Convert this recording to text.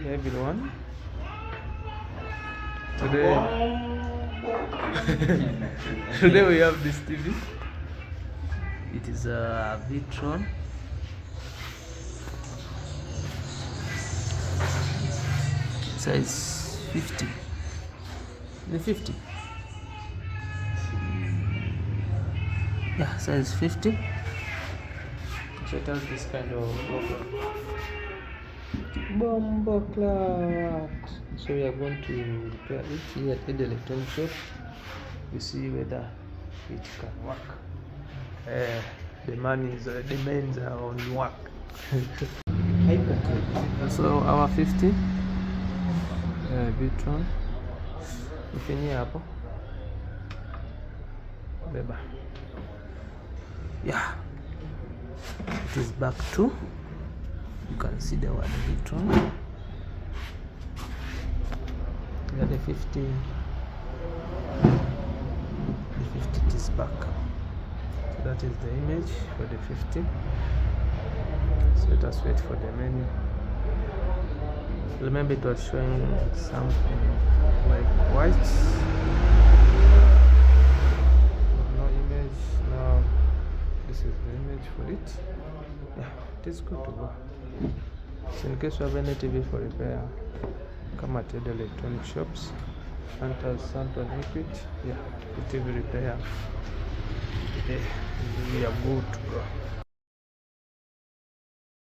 everyone. Today today we have this TV. It is a Vitron. Size 50. The 50. Yeah, size 50. So it has this kind of bomber clock. So we are going to repair it here at the electronic shop to see whether it can work. The mains are on work. So our 50 Vitron ufinyia hapo beba. Yeah, it is back to, you can see the word Vitron. Yeah, the 50 it is back. So that is the image for the 50. So let us wait for the menu. Remember, it was showing something like white. No image. Now this is the image for it. Yeah, it is good to go. So in case you have any TV for repair, come at the electronic shops. Santos Equity. Yeah, the TV repair. We are good to go.